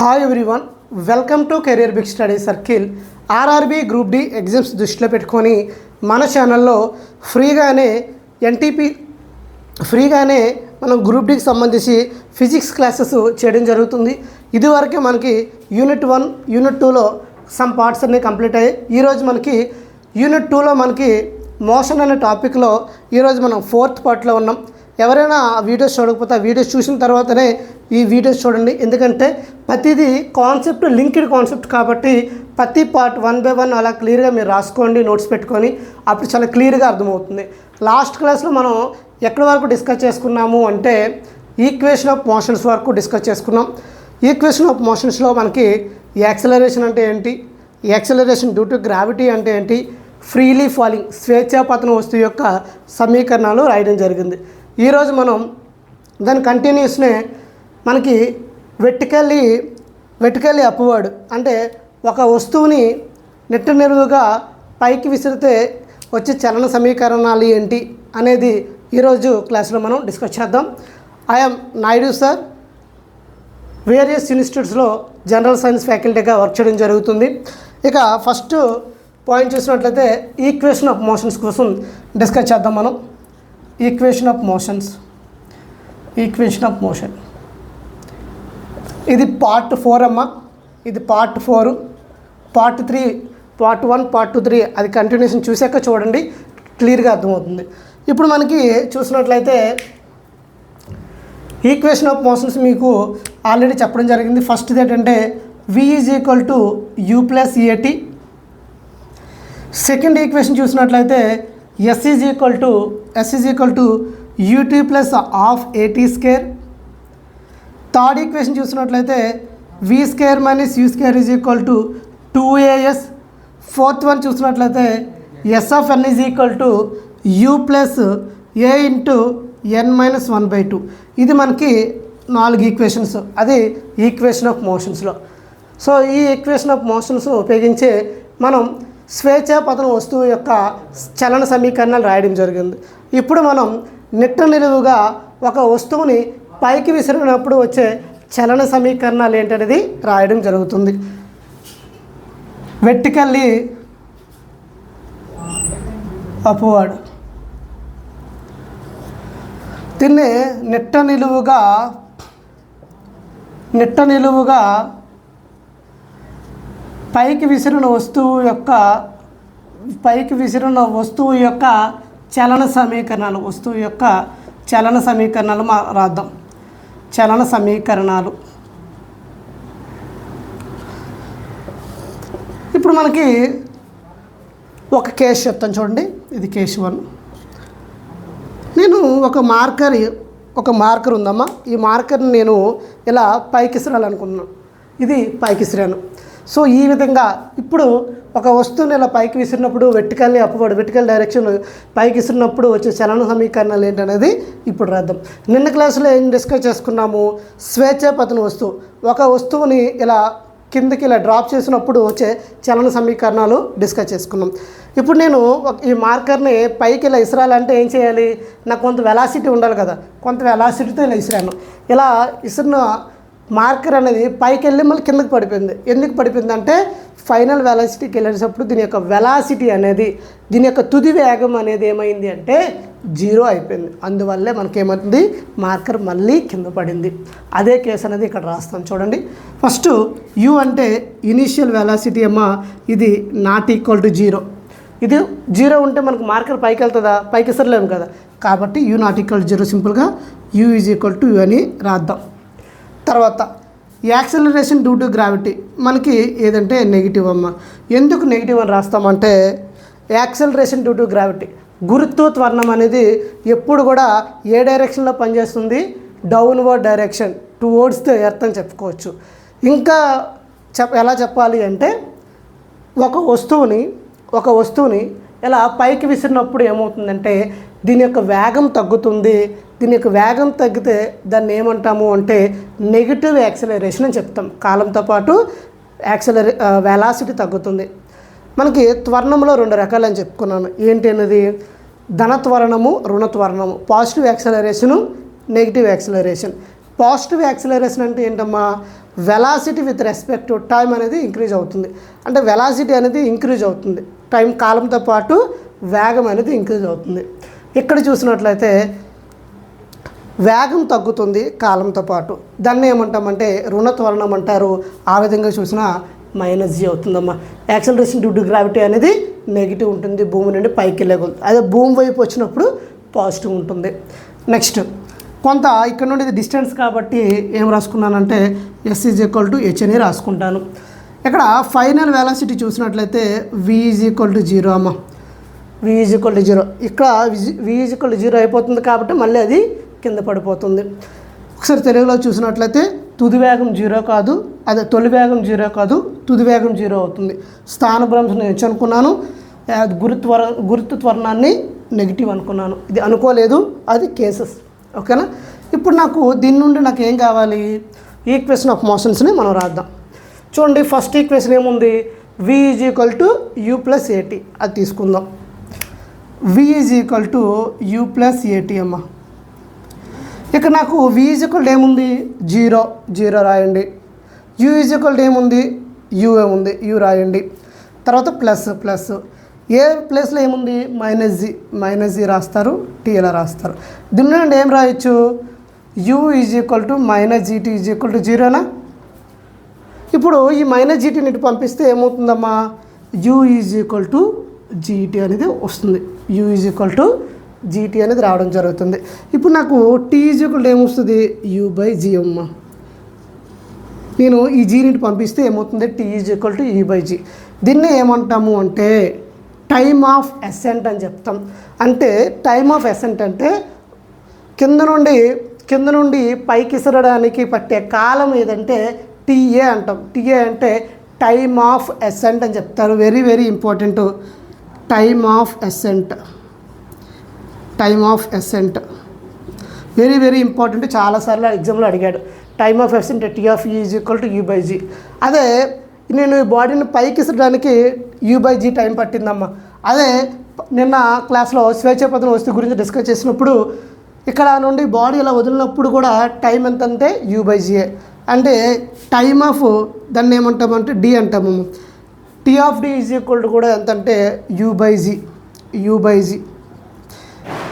Hi everyone, welcome to career big study circle. RRB group D exams దృష్టిలో పెట్టుకొని మన ఛానల్లో ఫ్రీగానే మనం గ్రూప్ డికి సంబంధించి ఫిజిక్స్ క్లాసెస్ చేయడం జరుగుతుంది. ఇదివరకే మనకి యూనిట్ 1, యూనిట్ 2లో సమ్ పార్ట్స్ అన్నీ కంప్లీట్ అయ్యాయి. ఈరోజు మనకి యూనిట్ 2లో మనకి మోషన్ అనే టాపిక్లో ఈరోజు మనం 4th పార్ట్లో ఉన్నాం. ఎవరైనా ఆ వీడియోస్ చూడకపోతే ఆ వీడియోస్ చూసిన తర్వాతనే ఈ వీడియోస్ చూడండి. ఎందుకంటే ప్రతిదీ కాన్సెప్ట్ లింక్డ్ కాన్సెప్ట్ కాబట్టి ప్రతి పార్ట్ 1 by 1 అలా క్లియర్గా మీరు రాసుకోండి, నోట్స్ పెట్టుకొని. అప్పుడు చాలా క్లియర్గా అర్థమవుతుంది. లాస్ట్ క్లాస్లో మనం ఎక్కడి వరకు డిస్కస్ చేసుకున్నాము అంటే ఈక్వేషన్ ఆఫ్ మోషన్స్ వరకు డిస్కస్ చేసుకున్నాం. ఈక్వేషన్ ఆఫ్ మోషన్స్లో మనకి యాక్సలరేషన్ అంటే ఏంటి, యాక్సలరేషన్ డ్యూ టు గ్రావిటీ అంటే ఏంటి, ఫ్రీలీ ఫాలింగ్ స్వేచ్ఛాపతన వస్తువు యొక్క సమీకరణాలు రాయడం జరిగింది. ఈరోజు మనం దాని కంటిన్యూస్నే మనకి వెర్టికల్లీ అప్వర్డ్ అంటే ఒక వస్తువుని నిట్టనిలువుగా పైకి విసిరితే వచ్చే చలన సమీకరణాలు ఏంటి అనేది ఈరోజు క్లాస్లో మనం డిస్కస్ చేద్దాం. ఐఎమ్ నాయుడు సార్, వేరియస్ ఇన్స్టిట్యూట్స్లో జనరల్ సైన్స్ ఫ్యాకల్టీగా వర్క్ చేయడం జరుగుతుంది. ఇక ఫస్ట్ పాయింట్ చూసినట్లయితే ఈక్వేషన్ ఆఫ్ మోషన్స్ కోసం డిస్కస్ చేద్దాం మనం. ఈక్వేషన్ ఆఫ్ మోషన్ ఇది పార్ట్ 4 అమ్మ, ఇది పార్ట్ 4. పార్ట్ 3, పార్ట్ 1, పార్ట్ 2, 3 అది కంటిన్యూషన్ చూసాక చూడండి, క్లియర్గా అర్థమవుతుంది. ఇప్పుడు మనకి చూసినట్లయితే ఈక్వేషన్ ఆఫ్ మోషన్స్ మీకు ఆల్రెడీ చెప్పడం జరిగింది. ఫస్ట్ ఏంటంటే V = U + AT. Second equation చూసినట్లయితే S = UT + ½ AT². Third equation చూసినట్లయితే V² - U² = 2AS. Fourth one చూసినట్లయితే SN = U + A × n - 1/2. ఇది మనకి 4 ఈక్వేషన్స్, అది ఈక్వేషన్ ఆఫ్ మోషన్స్లో. సో ఈ ఈక్వేషన్ ఆఫ్ మోషన్స్ ఉపయోగించి మనం స్వేచ్ఛాపతన వస్తువు యొక్క చలన సమీకరణాలు రాయడం జరిగింది. ఇప్పుడు మనం నిట్టనిలువుగా ఒక వస్తువుని పైకి విసిరినప్పుడు వచ్చే చలన సమీకరణాలు ఏంటనేది రాయడం జరుగుతుంది. వెర్టికల్లీ అప్వర్డ్, దీన్ని నిట్టనిలువుగా పైకి విసిరిన వస్తువు యొక్క చలన సమీకరణాలు రాద్దాం. చలన సమీకరణాలు ఇప్పుడు మనకి ఒక కేసు చెప్తాను చూడండి. ఇది కేసు 1. నేను ఒక మార్కర్ ఉందమ్మా. ఈ మార్కర్ని నేను ఇలా పైకి విసిరాలనుకున్నాను. ఇది పైకి విసిరాను. సో ఈ విధంగా ఇప్పుడు ఒక వస్తువుని ఇలా పైకి విసిరినప్పుడు వెర్టికల్లీ అప్వర్డ్, వెర్టికల్ డైరెక్షన్ పైకి విసిరినప్పుడు వచ్చే చలన సమీకరణాలు ఏంటనేది ఇప్పుడు రాద్దాం. నిన్న క్లాసులో ఏం డిస్కస్ చేసుకున్నాము, స్వేచ్ఛాపతన వస్తువు ఒక వస్తువుని ఇలా కిందకి ఇలా డ్రాప్ చేసినప్పుడు వచ్చే చలన సమీకరణాలు డిస్కస్ చేసుకున్నాం. ఇప్పుడు నేను ఈ మార్కర్ని పైకి ఇలా విసిరాలంటే ఏం చేయాలి, నాకు కొంత వెలాసిటీ ఉండాలి కదా, కొంత వెలాసిటీతో ఇలా విసిరాను. ఇలా విసిరిన మార్కర్ అనేది పైకి వెళ్ళి మళ్ళీ కిందకి పడిపోయింది. ఎందుకు పడిపోయింది అంటే ఫైనల్ వెలాసిటీకి వెళ్ళేటప్పుడు దీని యొక్క వెలాసిటీ అనేది, దీని యొక్క తుది వేగం అనేది ఏమైంది అంటే 0 అయిపోయింది. అందువల్లే మనకేమవుతుంది, మార్కర్ మళ్ళీ కింద పడింది. అదే కేసు అనేది ఇక్కడ రాస్తాం చూడండి. ఫస్ట్ U అంటే ఇనీషియల్ వెలాసిటీ అమ్మ, ఇది ≠ 0. ఇది 0 ఉంటే మనకు మార్కర్ పైకి వెళ్తుందా, పైకి విసరలేము కదా, కాబట్టి U ≠ 0. సింపుల్గా U = U అని రాద్దాం. తర్వాత యాక్సలరేషన్ డ్యూ టు గ్రావిటీ మనకి ఏదంటే నెగిటివ్ అమ్మ. ఎందుకు నెగిటివ్ అని రాస్తామంటే యాక్సలరేషన్ డ్యూ టు గ్రావిటీ, గురుత్వ త్వరణం అనేది ఎప్పుడు కూడా ఏ డైరెక్షన్లో పనిచేస్తుంది, downward direction, towards the earth అని చెప్పుకోవచ్చు. ఇంకా ఎలా చెప్పాలి అంటే ఒక వస్తువుని ఇలా పైకి విసిరినప్పుడు ఏమవుతుందంటే దీని యొక్క వేగం తగ్గుతుంది. దీని యొక్క వేగం తగ్గితే దాన్ని ఏమంటాము అంటే నెగిటివ్ యాక్సలరేషన్ అని చెప్తాం. కాలంతో పాటు వెలాసిటీ తగ్గుతుంది. మనకి త్వరణంలో 2 రకాలు అని చెప్పుకున్నాను. ఏంటి అన్నది, ధన త్వరణము, రుణ త్వరణము. Positive acceleration, negative acceleration. Positive acceleration అంటే ఏంటమ్మా, velocity with respect to time అనేది ఇంక్రీజ్ అవుతుంది. అంటే వెలాసిటీ అనేది ఇంక్రీజ్ అవుతుంది, టైం కాలంతో పాటు వేగం అనేది ఇంక్రీజ్ అవుతుంది. ఇక్కడ చూసినట్లయితే వేగం తగ్గుతుంది కాలంతో పాటు, దాన్ని ఏమంటామంటే రుణ త్వరణం అంటారు. ఆ విధంగా చూసినా -g అవుతుందమ్మా. యాక్సలరేషన్ డ్యూ టు గ్రావిటీ అనేది నెగిటివ్ ఉంటుంది, భూమి నుండి పైకి వెళ్ళగలుగుతుంది. అదే భూమి వైపు వచ్చినప్పుడు పాజిటివ్ ఉంటుంది. నెక్స్ట్ కొంత ఇక్కడ నుండి ఇది డిస్టెన్స్ కాబట్టి ఏం రాసుకున్నానంటే s = h అని రాసుకుంటాను. ఇక్కడ ఫైనల్ వెలాసిటీ చూసినట్లయితే v = 0 అమ్మ. v = 0. ఇక్కడ v = 0 అయిపోతుంది కాబట్టి మళ్ళీ అది కింద పడిపోతుంది. ఒకసారి తెలుగులో చూసినట్లయితే తుది వేగం 0 కాదు, అదే తొలి వేగం 0 కాదు, తుది వేగం 0 అవుతుంది. స్థానభ్రంశం నేను అనుకున్నాను, గుర్తు త్వరణాన్ని నెగిటివ్ అనుకున్నాను. ఇది అనుకోలేదు, అది కేసెస్. ఓకేనా. ఇప్పుడు నాకు దీని నుండి నాకు ఏం కావాలి, ఈక్వేషన్ ఆఫ్ మోషన్స్ని మనం రాద్దాం. చూడండి, ఫస్ట్ ఈక్వేషన్ ఏముంది, v = u + at. అది తీసుకుందాం. v = u + at అమ్మ. ఇక్కడ నాకు v ఏముంది, 0 రాయండి. u ఏముంది, u ఏముంది, u రాయండి. తర్వాత ప్లస్ ఏ ప్లేస్లో ఏముంది, -g రాస్తారు, t ఇలా రాస్తారు. దీని నుండి ఏం రాయొచ్చు, u -gt 0నా. ఇప్పుడు ఈ -gt ఇటు పంపిస్తే ఏమవుతుందమ్మా, u gt అనేది వస్తుంది. u gt అనేది రావడం జరుగుతుంది. ఇప్పుడు నాకు t ఏమొస్తుంది, u/g అమ్మ. నేను ఈ జీని పంపిస్తే ఏమవుతుంది, t u/g. దీన్ని ఏమంటాము అంటే టైమ్ ఆఫ్ అసెంట్ అని చెప్తాం. అంటే టైమ్ ఆఫ్ అసెంట్ అంటే కింద నుండి పైకి ఇసరడానికి పట్టే కాలం ఏదంటే TA అంటాం. TA అంటే టైమ్ ఆఫ్ అసెంట్ అని చెప్తారు. Very very important. Time of ascent very very important. చాలాసార్లు ఎగ్జామ్లో అడిగాడు. Time of ascent T(e) = u/g. అదే నేను ఈ బాడీని పైకి ఇసరడానికి u/g టైం పట్టిందమ్మా. అదే నిన్న క్లాస్లో స్వేచ్ఛాపతన వస్తువు గురించి డిస్కస్ చేసినప్పుడు ఇక్కడ నుండి బాడీ ఇలా వదిలినప్పుడు కూడా టైం ఎంత అంటే u/g. అంటే టైమ్ ఆఫ్ దాన్ని ఏమంటామంటే d అంటాము. T(d) కూడా ఎంత అంటే u/g.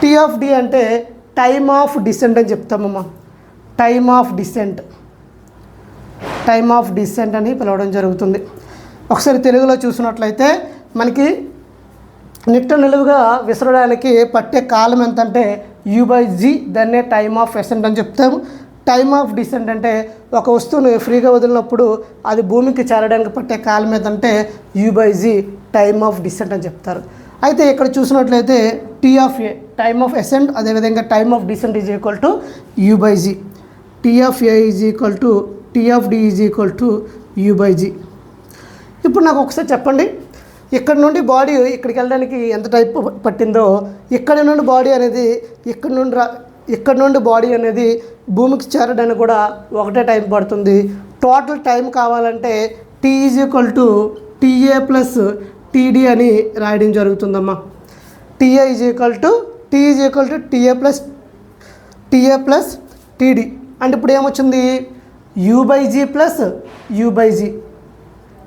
T(d) అంటే టైమ్ ఆఫ్ డిసెంట్ అని చెప్తామమ్మా. టైమ్ ఆఫ్ డిసెంట్ అని పిలవడం జరుగుతుంది. ఒకసారి తెలుగులో చూసినట్లయితే మనకి నిలువుగా విసరడానికి పట్టే కాలం ఎంత అంటే u/g. దాన్నే టైమ్ ఆఫ్ అసెంట్ అని చెప్తాము. టైమ్ ఆఫ్ డిసెంట్ అంటే ఒక వస్తువుని ఫ్రీగా వదిలినప్పుడు అది భూమికి చేరడానికి పట్టే కాలం ఏంటంటే u/g, టైమ్ ఆఫ్ డిసెంట్ అని చెప్తారు. అయితే ఇక్కడ చూసినట్లయితే T(a) టైమ్ ఆఫ్ అసెంట్, అదేవిధంగా time of descent = u/g. T(a) T(d) u/g. ఇప్పుడు నాకు ఒకసారి చెప్పండి, ఇక్కడ నుండి బాడీ ఇక్కడికి వెళ్ళడానికి ఎంత టైం పట్టిందో, ఇక్కడ నుండి బాడీ అనేది భూమికి చేరడానికి కూడా ఒకటే టైం పడుతుంది. టోటల్ టైం కావాలంటే T = TA + TD అని రాయడం జరుగుతుందమ్మా. TA + TD అంటే ఇప్పుడు ఏమొచ్చింది, u/g + u/g,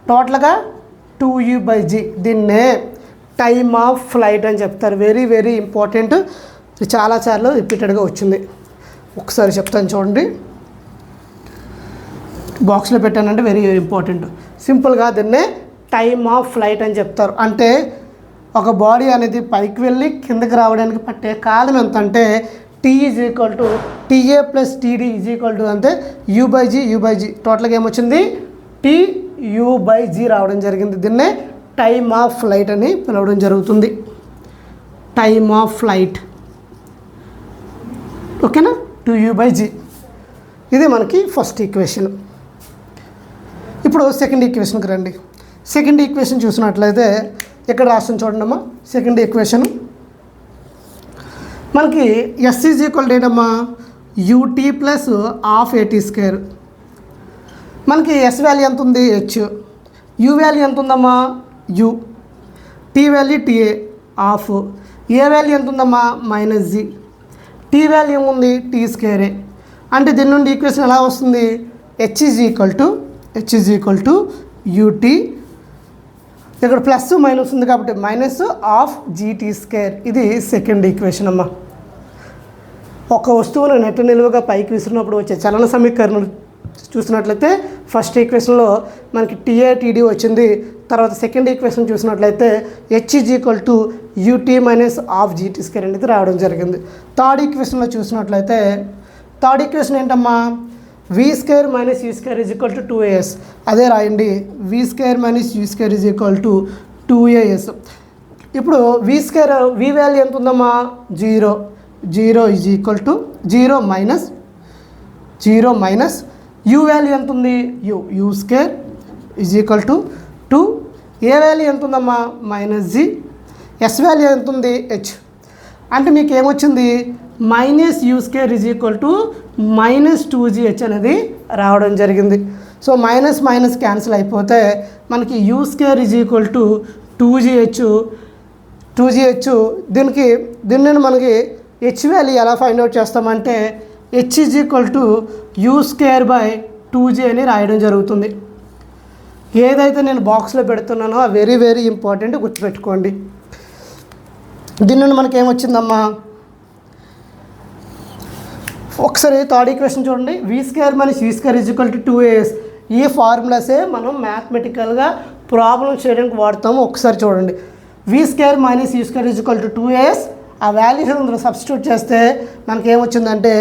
టోటల్గా 2u/g. దీన్నే టైమ్ ఆఫ్ ఫ్లైట్ అని చెప్తారు. Very very important. చాలాసార్లు రిపీటెడ్గా వచ్చింది. ఒకసారి చెప్తాను చూడండి, బాక్స్లో పెట్టానంటే వెరీ ఇంపార్టెంట్. సింపుల్గా దీన్నే టైమ్ ఆఫ్ ఫ్లైట్ అని చెప్తారు. అంటే ఒక బాడీ అనేది పైకి వెళ్ళి కిందకి రావడానికి పట్టే కాలం ఎంత అంటే T = TA + TD అంటే u/g. టోటల్గా ఏమొచ్చింది, TU/g రావడం జరిగింది. దీన్నే టైమ్ ఆఫ్ ఫ్లైట్ అని పిలవడం జరుగుతుంది. Time of flight. ఓకేనా, 2u/g. ఇది మనకి ఫస్ట్ ఈక్వేషన్. ఇప్పుడు సెకండ్ ఈక్వేషన్కి రండి. సెకండ్ ఈక్వేషన్ చూసినట్లయితే ఇక్కడ రాస్తుంది చూడండి అమ్మా. సెకండ్ ఈక్వేషన్ మనకి s = ఏంటమ్మా, ut + ½ at². మనకి s వాల్యూ ఎంత ఉంది, h. u వాల్యూ ఎంత ఉందమ్మా, u. t value TA ½. a value ఎంత ఉందమ్మా, -g. t వాల్యూ ఏముంది, t². అంటే దీని నుండి ఈక్వేషన్ ఎలా వస్తుంది, H is equal to UT, ఇక్కడ ప్లస్ మైనస్ ఉంది కాబట్టి మైనస్ ఆఫ్ జీటీ స్క్వేర్. ఇది సెకండ్ ఈక్వేషన్ అమ్మ. ఒక వస్తువును నెట్ట నిలువగా పైకి విసిరినప్పుడు వచ్చే చలన సమీకరణం చూసినట్లయితే ఫస్ట్ ఈక్వేషన్లో మనకి టీఏటీడీ వచ్చింది. తర్వాత సెకండ్ ఈక్వేషన్ చూసినట్లయితే H is equal to UT minus of GT square అనేది రావడం జరిగింది. థర్డ్ ఈక్వేషన్లో చూసినట్లయితే థర్డ్ ఈక్వేషన్ ఏంటమ్మా, V square minus U square is equal to 2as. అదే రాయండి, V square minus U square is equal to 2as. ఇప్పుడు వి స్క్వేర్ వి వాల్యూ ఎంత ఉందమ్మా, 0 is equal to 0 minus U value ఎంత ఉంది, U square is equal to 2. ఏ value ఎంత ఉందమ్మా, -g. ఎస్ వాల్యూ ఎంత ఉంది, h. అంటే మీకు ఏమొచ్చింది, minus U square is equal to -2gh అనేది రావడం జరిగింది. సో మైనస్ మైనస్ క్యాన్సిల్ అయిపోతే మనకి you square is equal to 2gh. దీన్ని మనకి హెచ్ వాల్యూ ఎలా ఫైండ్ అవుట్ చేస్తామంటే H is equal to you square by 2g అని రాయడం జరుగుతుంది. ఏదైతే నేను బాక్స్లో పెడుతున్నానో ఆ వెరీ వెరీ ఇంపార్టెంట్, గుర్తుపెట్టుకోండి. దీని నుండి మనకి ఏమొచ్చిందమ్మా, ఒకసారి థర్డ్ ఈక్వేషన్ చూడండి, V square minus U square is equal to 2as. ఈ ఫార్ములాసే మనం మ్యాథమెటికల్గా ప్రాబ్లం చేయడానికి వాడతాము. ఒకసారి చూడండి, V square minus U square is equal to 2as. ఆ వాల్యూస్ అందులో సబ్స్టిట్యూట్ చేస్తే మనకి ఏమొచ్చిందంటే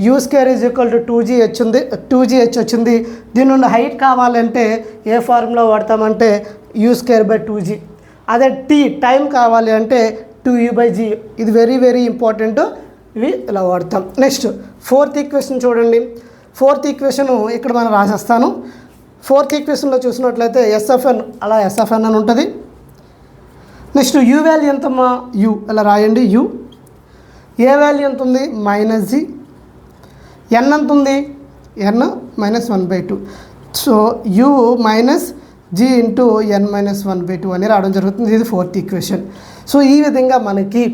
U square is equal to 2gh వచ్చింది. దీని నుండి హైట్ కావాలంటే ఏ ఫార్ములా వాడతామంటే యూ స్క్వేర్ బై 2g. అదే టైం కావాలి అంటే 2u/g. ఇది వెరీ వెరీ ఇంపార్టెంట్, ఇవి ఇలా వాడతాం. నెక్స్ట్ ఫోర్త్ ఈక్వేషన్ చూడండి. ఫోర్త్ ఈక్వేషన్ ఇక్కడ మనం రాసేస్తాను. ఫోర్త్ ఈక్వేషన్లో చూసినట్లయితే ఎస్ఎఫ్ఎన్, అలా ఎస్ఎఫ్ఎన్ అని ఉంటుంది. నెక్స్ట్ యూ వాల్యూ ఎంతమ్మా, యూ ఇలా రాయండి, యూ. ఏ వాల్యూ ఎంత ఉంది, -g. ఎన్ ఎంత ఉంది, n -1/2. So you -g into n -1/2 అని రావడం జరుగుతుంది. ఇది ఫోర్త్ ఈక్వేషన్. సో ఈ విధంగా మనకి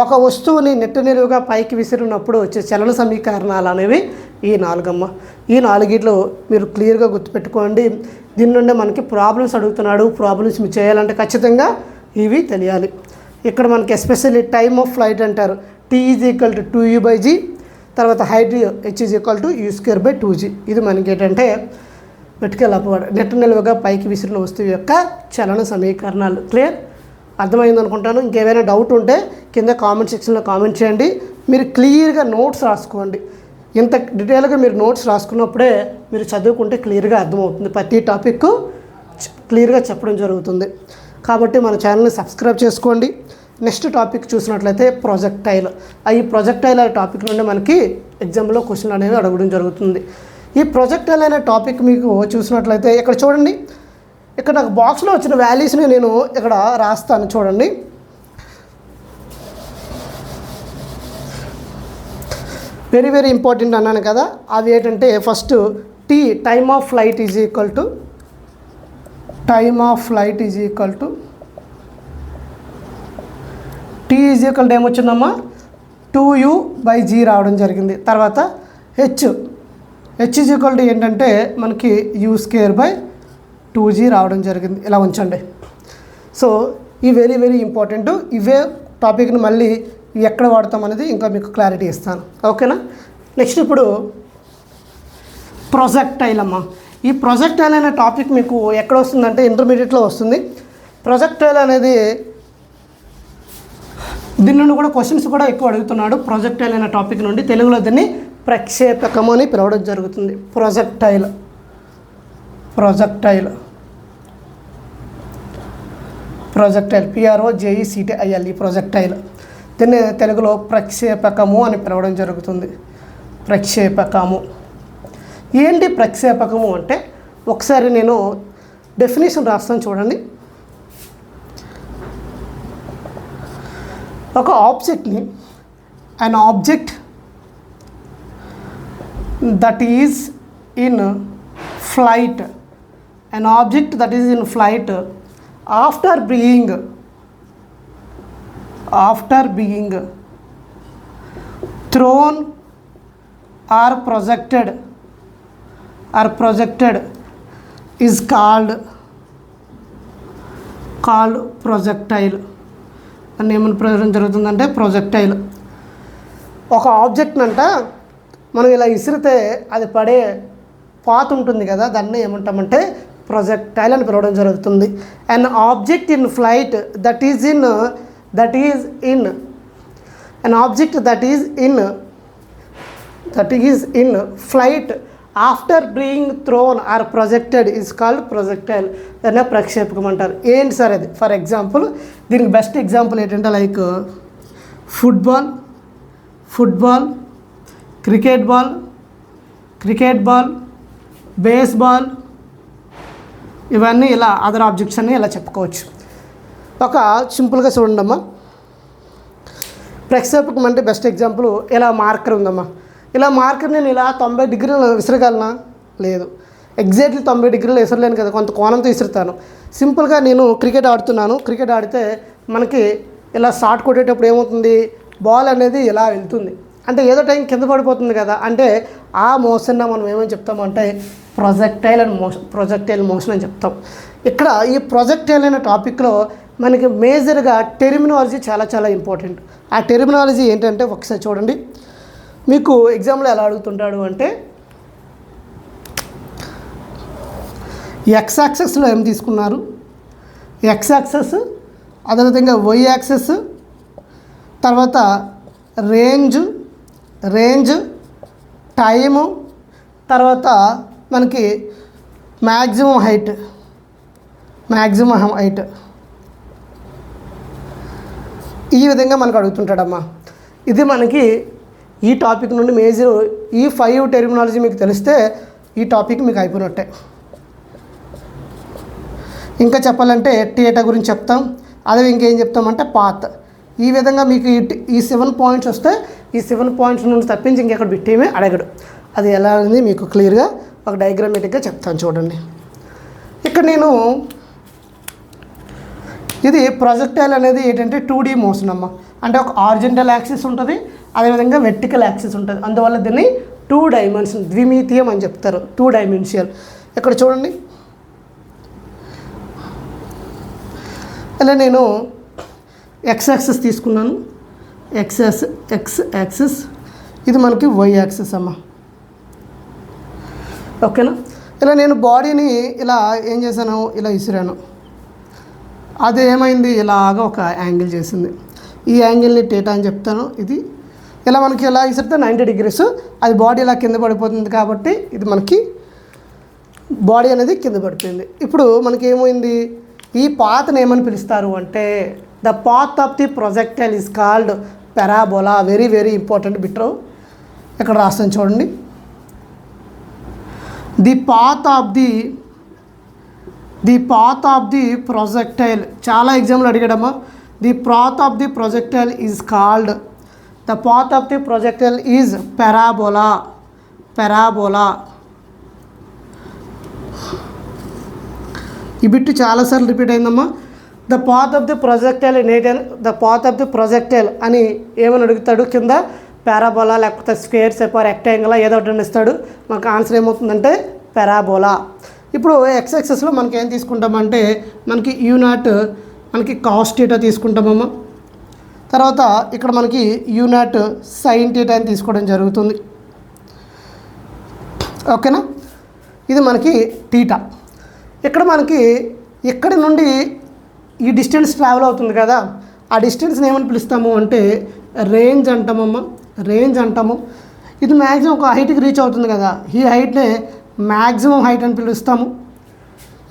ఒక వస్తువుని నెట్ట నిలువుగా పైకి విసిరినప్పుడు వచ్చే చలన సమీకరణాలు అనేవి ఈ 4 అమ్మ. ఈ 4 మీరు క్లియర్గా గుర్తుపెట్టుకోండి. దీని నుండి మనకి ప్రాబ్లమ్స్ అడుగుతున్నాడు. ప్రాబ్లమ్స్ మీరు చేయాలంటే ఖచ్చితంగా ఇవి తెలియాలి. ఇక్కడ మనకి ఎస్పెషల్లీ టైమ్ ఆఫ్ ఫ్లైట్ అంటారు, t is equal to 2u/g. తర్వాత height h is equal to you square by 2g. ఇది మనకి ఏంటంటే వెటికల్ అప్వర్డ్ నెట్ట నిలువుగా పైకి విసిరిన వస్తువు యొక్క చలన సమీకరణాలు. క్లియర్, అర్థమైంది అనుకుంటాను. ఇంకేమైనా డౌట్ ఉంటే కింద కామెంట్ సెక్షన్లో కామెంట్ చేయండి. మీరు క్లియర్గా నోట్స్ రాసుకోండి. ఇంత డీటెయిల్గా మీరు నోట్స్ రాసుకున్నప్పుడే మీరు చదువుకుంటే క్లియర్గా అర్థమవుతుంది. ప్రతి టాపిక్ క్లియర్గా చెప్పడం జరుగుతుంది. కాబట్టి మన ఛానల్ని సబ్స్క్రైబ్ చేసుకోండి. నెక్స్ట్ టాపిక్ చూసినట్లయితే ప్రొజెక్టైల్. ఈ ప్రొజెక్టైల్ అనే టాపిక్ నుండి మనకి ఎగ్జామ్లో క్వశ్చన్లు అనేవి అడగడం జరుగుతుంది. ఈ ప్రొజెక్టైల్ అనే టాపిక్ మీకు చూసినట్లయితే ఇక్కడ చూడండి, ఇక్కడ నాకు బాక్స్లో వచ్చిన వాల్యూస్ని నేను ఇక్కడ రాస్తాను చూడండి. వెరీ వెరీ ఇంపార్టెంట్ అన్నాను కదా. అవి ఏంటంటే first time of flight is equal to t is equal to ఏమొచ్చిందమ్మా, 2u/g రావడం జరిగింది. తర్వాత h ఈజ్ ఈక్వల్ టు ఏంటంటే మనకి యూ స్క్వేర్ బై 2g రావడం జరిగింది. ఇలా ఉంచండి. సో ఈ వెరీ వెరీ ఇంపార్టెంట్. ఇవే టాపిక్ని మళ్ళీ ఎక్కడ వాడతాం అనేది ఇంకా మీకు క్లారిటీ ఇస్తాను. ఓకేనా. నెక్స్ట్ ఇప్పుడు ప్రొజెక్టైల్ అమ్మ. ఈ ప్రొజెక్టైల్ అనే టాపిక్ మీకు ఎక్కడ వస్తుందంటే ఇంటర్మీడియట్లో వస్తుంది. ప్రొజెక్టైల్ అనేది దీని నుండి కూడా క్వశ్చన్స్ కూడా ఎక్కువ అడుగుతున్నాడు. ప్రొజెక్టైల్ అనే టాపిక్ నుండి తెలుగులో దీన్ని ప్రక్షేపకము అని పిలవడం జరుగుతుంది. Projectile PROJECTIL. ఈ ప్రొజెక్టైల్ దీన్ని తెలుగులో ప్రక్షేపకము అని పిలవడం జరుగుతుంది. ప్రక్షేపకము ఏంటి? ప్రక్షేపకము అంటే ఒకసారి నేను డెఫినేషన్ రాస్తాను చూడండి. ఒక ఆబ్జెక్ట్ని an object that is in flight, after being thrown or projected or projected is called projectile అని ఏమని ప్రయోజనం జరుగుతుందంటే ప్రొజెక్టైల్. ఒక ఆబ్జెక్ట్ అంట మనం ఇలా ఇసిరితే అది పడే పాత్ ఉంటుంది కదా, దాన్ని ఏమంటామంటే ప్రొజెక్టైల్ అని పిలవడం జరుగుతుంది. An object in flight that is in flight after being thrown or projected is called projectile. దాన్ని ప్రక్షేపకం అంటారు. ఏంటి సార్ అది? ఫర్ ఎగ్జాంపుల్ దీనికి బెస్ట్ ఎగ్జాంపుల్ ఏంటంటే like football, cricket ball, baseball, ఇవన్నీ ఇలా అదర్ ఆబ్జెక్ట్స్ అన్నీ ఇలా చెప్పుకోవచ్చు. ఒక సింపుల్గా చూడండమ్మా, ప్రక్షేపకం అంటే బెస్ట్ ఎగ్జాంపుల్ ఇలా మార్కర్ ఉందమ్మా. ఇలా మార్కర్ నేను ఇలా 90 డిగ్రీలు విసరగలనా? లేదు. ఎగ్జాక్ట్లీ 90 డిగ్రీలు విసరలేను కదా, కొంత కోణంతో విసురుతాను. సింపుల్గా నేను క్రికెట్ ఆడుతున్నాను. క్రికెట్ ఆడితే మనకి ఇలా షాట్ కొట్టేటప్పుడు ఏమవుతుంది, బాల్ అనేది ఇలా వెళ్తుంది. అంటే ఏదో టైం కింద పడిపోతుంది కదా, అంటే ఆ మోషన్ మనం ఏమని చెప్తామంటే ప్రొజెక్టైల్ మోషన్ అని చెప్తాం. ఇక్కడ ఈ ప్రొజెక్టైల్ అనే టాపిక్లో మనకి మేజర్గా టెర్మినాలజీ చాలా చాలా ఇంపార్టెంట్. ఆ టెర్మినాలజీ ఏంటంటే ఒకసారి చూడండి. మీకు ఎగ్జామ్లో ఎలా అడుగుతుంటాడు అంటే ఎక్స్ యాక్సెస్లో ఏం తీసుకున్నారు, ఎక్స్ యాక్సెస్, అదేవిధంగా వై యాక్సెస్, తర్వాత రేంజ్, టైము, తర్వాత మనకి మ్యాక్సిమం హైట్. ఈ విధంగా మనకు అడుగుతుంటాడమ్మా. ఇది మనకి ఈ టాపిక్ నుండి మేజర్ ఈ 5 టెర్మినాలజీ మీకు తెలిస్తే ఈ టాపిక్ మీకు అయిపోయినట్టే. ఇంకా చెప్పాలంటే థియేటర్ గురించి చెప్తాం, అదే ఇంకేం చెప్తామంటే పాత్. ఈ విధంగా మీకు ఈ 7 పాయింట్స్ వస్తే ఈ 7 పాయింట్స్ నుండి తప్పించి ఇంకెక్కడ బిట్టేమీ అడగడు. అది ఎలా ఉంది మీకు క్లియర్గా ఒక డయాగ్రామేటిక్గా చెప్తాను చూడండి. ఇక్కడ నేను ఇది ప్రొజెక్టైల్ అనేది ఏంటంటే 2D మోషన్ అమ్మ. అంటే ఒక హారిజాంటల్ యాక్సిస్ ఉంటుంది, అదేవిధంగా వెర్టికల్ యాక్సిస్ ఉంటుంది. అందువల్ల దీన్ని 2 డైమెన్షన్ ద్విమితీయం అని చెప్తారు, 2 డైమెన్షియల్. ఇక్కడ చూడండి, ఇలా నేను ఎక్స్ యాక్సిస్ తీసుకున్నాను, ఎక్స్ యాక్సిస్, ఇది మనకి వై యాక్సిస్ అమ్మ. ఓకేనా? ఇలా నేను బాడీని ఇలా ఏం చేశాను, ఇలా ఇసిరాను. అది ఏమైంది, ఇలాగ ఒక యాంగిల్ చేసింది. ఈ యాంగిల్ని థీటా అని చెప్తాను. ఇది ఇలా మనకి ఇలా ఇసిరితే 90 డిగ్రీస్, అది బాడీ ఇలా కింద పడిపోతుంది కాబట్టి ఇది మనకి బాడీ అనేది కింద పడిపోయింది. ఇప్పుడు మనకి ఏమైంది, ఈ పాత్ని ఏమని పిలుస్తారు అంటే the path of the projectile is called parabola. Very very important బిట్రో. ఇక్కడ రాస్తాను చూడండి. The path of the projectile, చాలా ఎగ్జామ్లు అడిగాడమ్మా. The path of the projectile is called, the path of the projectile is parabola. ఈ బిట్ చాలాసార్లు repeat అయిందమ్మా. The path of the projectile అని ఏమని అడుగుతాడు, కింద పారాబోలా లేకపోతే స్క్వేర్ షేప్ రెక్టాంగిల్ ఏదో ఒకటి ఇస్తాడు. మనకు ఆన్సర్ ఏమవుతుందంటే పారాబోలా. ఇప్పుడు ఎక్స్ యాక్సిస్లో మనకి ఏం తీసుకుంటామంటే మనకి U0 మనకి కాస్ థీటా తీసుకుంటామమ్మా. తర్వాత ఇక్కడ మనకి U0 సైన్ థీటా అని తీసుకోవడం జరుగుతుంది. ఓకేనా? ఇది మనకి థీటా. ఇక్కడ మనకి ఇక్కడి నుండి ఈ డిస్టెన్స్ ట్రావెల్ అవుతుంది కదా, ఆ డిస్టెన్స్ని ఏమని పిలుస్తాము అంటే రేంజ్ అంటామమ్మా. ఇది మ్యాక్సిమం ఒక హైట్కి రీచ్ అవుతుంది కదా, ఈ హైట్నే మ్యాక్సిమం హైట్ అని పిలుస్తాము.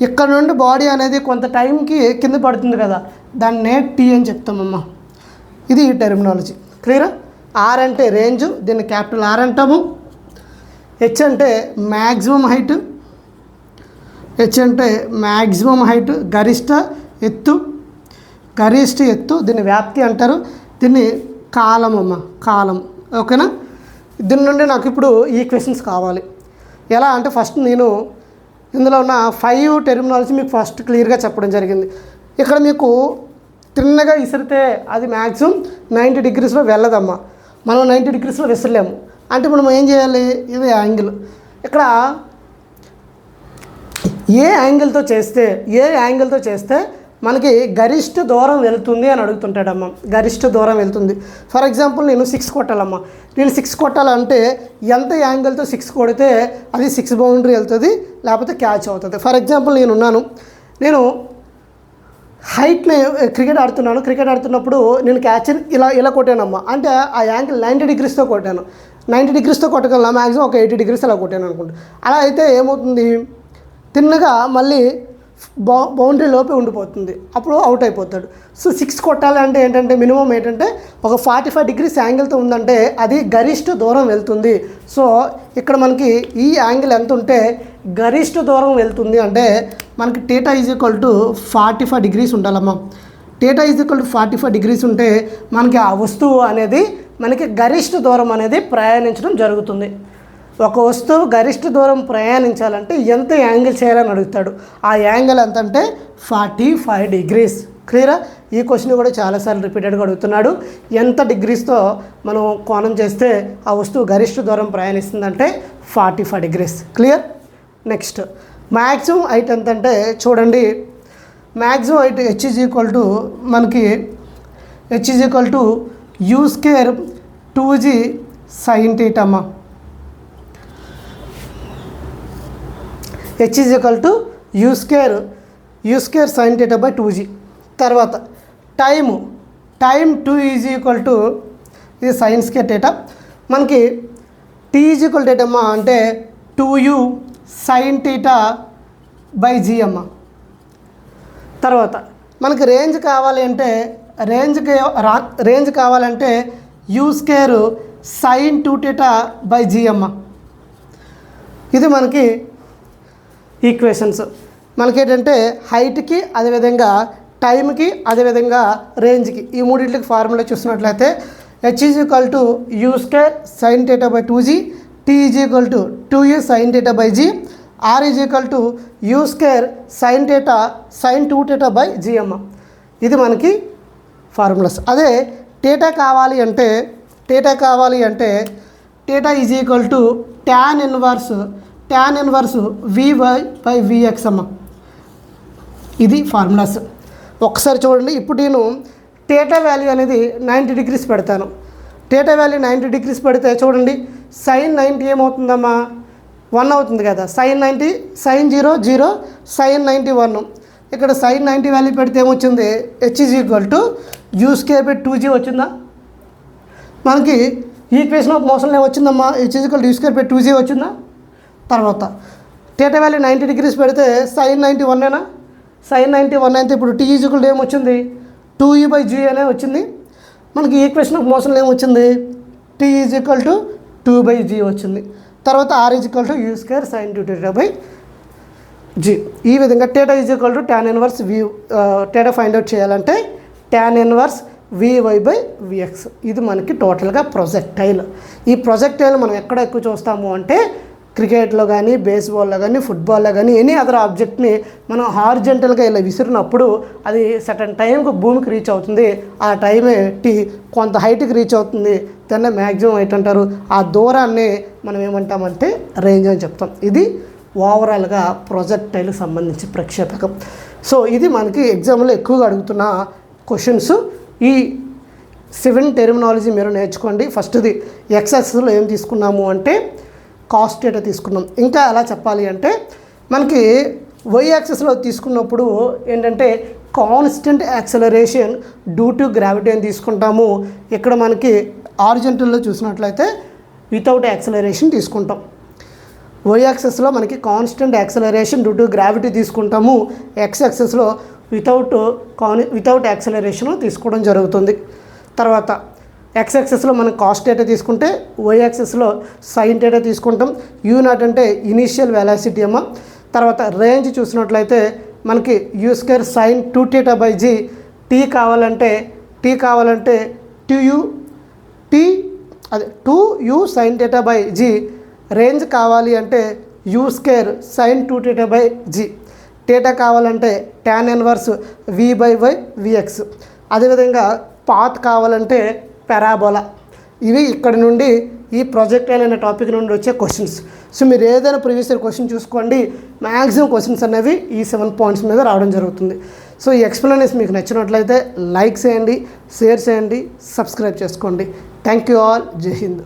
ఇక్కడ నుండి బాడీ అనేది కొంత టైంకి కింద పడుతుంది కదా, దాన్నే టీ అని చెప్తామమ్మా. ఇది టెర్మినాలజీ. క్లియరా? ఆర్ అంటే రేంజ్, దీన్ని క్యాపిటల్ R అంటాము. హెచ్ అంటే మ్యాక్సిమం హైట్, గరిష్ట ఎత్తు, దీన్ని వ్యాప్తి అంటారు. దీన్ని కాలం అమ్మ, కాలం. ఓకేనా? దీని నుండి నాకు ఇప్పుడు ఈక్వేషన్స్ కావాలి. ఎలా అంటే ఫస్ట్ నేను ఇందులో ఉన్న 5 టెర్మినాలజీ మీకు ఫస్ట్ క్లియర్గా చెప్పడం జరిగింది. ఇక్కడ మీకు తిన్నగా విసిరితే అది మ్యాక్సిమం 90 డిగ్రీస్లో వెళ్ళదమ్మా. మనం 90 డిగ్రీస్లో విసరలేము. అంటే మనం ఏం చేయాలి, ఇది యాంగిల్. ఇక్కడ ఏ యాంగిల్తో చేస్తే మనకి గరిష్ట దూరం వెళ్తుంది అని అడుగుతుంటాడమ్మా. గరిష్ట దూరం వెళ్తుంది. ఫర్ ఎగ్జాంపుల్ నేను 6 కొట్టాలమ్మా. నేను 6 కొట్టాలంటే ఎంత యాంగిల్తో 6 కొడితే అది 6 బౌండరీ వెళ్తుంది, లేకపోతే క్యాచ్ అవుతుంది. ఫర్ ఎగ్జాంపుల్ నేను హైట్ని క్రికెట్ ఆడుతున్నప్పుడు నేను క్యాచ్ ఇలా కొట్టానమ్మా. అంటే ఆ యాంగిల్ 90 డిగ్రీస్తో కొట్టాను. 90 డిగ్రీస్తో కొట్టగలను, మ్యాక్సిమం ఒక 80 డిగ్రీస్ అలా కొట్టాను అనుకుంటా. అలా అయితే ఏమవుతుంది, తిన్నగా మళ్ళీ బౌండరీ లోపే ఉండిపోతుంది, అప్పుడు అవుట్ అయిపోతాడు. సో 6 కొట్టాలంటే ఏంటంటే మినిమం ఏంటంటే ఒక 45 డిగ్రీస్ యాంగిల్తో ఉందంటే అది గరిష్ట దూరం వెళ్తుంది. సో ఇక్కడ మనకి ఈ యాంగిల్ ఎంత ఉంటే గరిష్ట దూరం వెళ్తుంది అంటే మనకి θ = 45 డిగ్రీస్ ఉండాలమ్మా. θ = 45 డిగ్రీస్ ఉంటే మనకి ఆ వస్తువు అనేది మనకి గరిష్ట దూరం అనేది ప్రయాణించడం జరుగుతుంది. ఒక వస్తువు గరిష్ట దూరం ప్రయాణించాలంటే ఎంత యాంగిల్ చేయాలని అడుగుతాడు. ఆ యాంగిల్ ఎంత అంటే 45 డిగ్రీస్. క్లియరా? ఈ క్వశ్చన్ కూడా చాలాసార్లు రిపీటెడ్గా అడుగుతున్నాడు. ఎంత డిగ్రీస్తో మనం కోణం చేస్తే ఆ వస్తువు గరిష్ట దూరం ప్రయాణిస్తుందంటే 45 degrees. Clear? Next maximum height ఎంత అంటే చూడండి, మ్యాక్సిమం హైట్ మనకి h = u² 2g sin θ అమ్మా. h = u² sin θ / 2g. తర్వాత టైమ్ 2 ఇది sin² θ. మనకి t = అమ్మా అంటే 2u sin θ / g అమ్మ. తర్వాత మనకి రేంజ్ కావాలంటే u² sin 2θ / g అమ్మ. ఇది మనకి ఈక్వేషన్స్. మనకేంటంటే హైట్కి, అదేవిధంగా టైంకి, అదేవిధంగా రేంజ్కి, ఈ మూడింటికి ఫార్ములా చూసినట్లయితే h = u² sin θ / 2g, t = 2u sin θ / g, r = u² sin θ sin 2θ / g అమ్మ. ఇది మనకి ఫార్ములాస్. అదే θ కావాలి అంటే θ = tan 1 vy/vx అమ్మ. ఇది ఫార్ములాస్. ఒకసారి చూడండి. ఇప్పుడు నేను θ వాల్యూ అనేది 90 డిగ్రీస్ పెడతాను. θ వాల్యూ 90 డిగ్రీస్ పెడితే చూడండి, sin 90 ఏమవుతుందమ్మా, 1 అవుతుంది కదా. sin 90 sin 0 0 sin 90 1. ఇక్కడ sin 90 వాల్యూ పెడితే ఏమొచ్చింది, h = u² 2g వచ్చిందా. మనకి ఈక్వేషన్ ఆఫ్ మోషన్లో ఏమొచ్చిందమ్మా, h = u² 2g వచ్చిందా. తర్వాత θ వాల్యూ 90 డిగ్రీస్ పెడితే sin 90 1 sin 90 1 అయితే ఇప్పుడు t = ఏమొచ్చింది, 2u/g అనే వచ్చింది. మనకి ఈక్వేషన్ ఆఫ్ మోషన్లో ఏమొచ్చింది, t = 2/g వచ్చింది. తర్వాత r = u² sin 2θ / g. ఈ విధంగా θ = tan 1 v. θ ఫైండ్ అవుట్ చేయాలంటే tan 1 vy/vx. ఇది మనకి టోటల్గా ప్రొజెక్టైల్. ఈ ప్రొజెక్టైల్ మనం ఎక్కడ ఎక్కువ చూస్తాము అంటే క్రికెట్లో కానీ, బేస్బాల్లో కానీ, ఫుట్బాల్లో కానీ, ఎనీ అదర్ ఆబ్జెక్ట్ని మనం హార్జెంటల్గా ఇలా విసిరినప్పుడు అది సర్టన్ టైంకి భూమికి రీచ్ అవుతుంది. ఆ టైం కొంత హైట్కి రీచ్ అవుతుంది, దాన్ని మ్యాక్సిమం హైట్ అంటారు. ఆ దూరాన్ని మనం ఏమంటామంటే రేంజ్ అని చెప్తాం. ఇది ఓవరాల్గా ప్రొజెక్టైల్కి సంబంధించి ప్రక్షేపకం. సో ఇది మనకి ఎగ్జామ్లో ఎక్కువగా అడుగుతున్న క్వశ్చన్స్. ఈ 7 టెర్మినాలజీ మీరు నేర్చుకోండి. ఫస్ట్ది ఎక్స్-యాక్సిస్లో ఏం తీసుకున్నాము అంటే cos θ తీసుకున్నాం. ఇంకా ఎలా చెప్పాలి అంటే మనకి y-యాక్సిస్లో తీసుకున్నప్పుడు ఏంటంటే constant acceleration due to gravity అని తీసుకుంటాము. ఇక్కడ మనకి హారిజాంటల్లో చూసినట్లయితే వితౌట్ యాక్సలరేషన్ తీసుకుంటాం. y-యాక్సిస్లో మనకి constant acceleration due to gravity తీసుకుంటాము. x-యాక్సిస్లో వితౌట్ యాక్సలరేషన్ తీసుకోవడం జరుగుతుంది. తర్వాత x-యాక్సిస్లో మనం cos θ తీసుకుంటే y-యాక్సిస్లో sin θ తీసుకుంటాం. u0 అంటే ఇనీషియల్ వెలాసిటీ అమ్మ. తర్వాత రేంజ్ చూసినట్లయితే మనకి u² sin 2θ / g. t కావాలంటే 2u sin θ / g. రేంజ్ కావాలి అంటే u² sin 2θ / g. θ కావాలంటే tan 1 v/vx. అదేవిధంగా పాత్ కావాలంటే పారాబోలా. ఇవి ఇక్కడ నుండి ఈ ప్రాజెక్టైల్ అనే టాపిక్ నుండి వచ్చే క్వశ్చన్స్. సో మీరు ఏదైనా ప్రీవియస్ ఇయర్ క్వశ్చన్ చూసుకోండి, మ్యాక్సిమం క్వశ్చన్స్ అనేవి ఈ 7 పాయింట్స్ మీద రావడం జరుగుతుంది. సో ఈ ఎక్స్ప్లెనేషన్ మీకు నచ్చినట్లయితే లైక్ చేయండి, షేర్ చేయండి, సబ్స్క్రైబ్ చేసుకోండి. Thank you all. జై హింద్.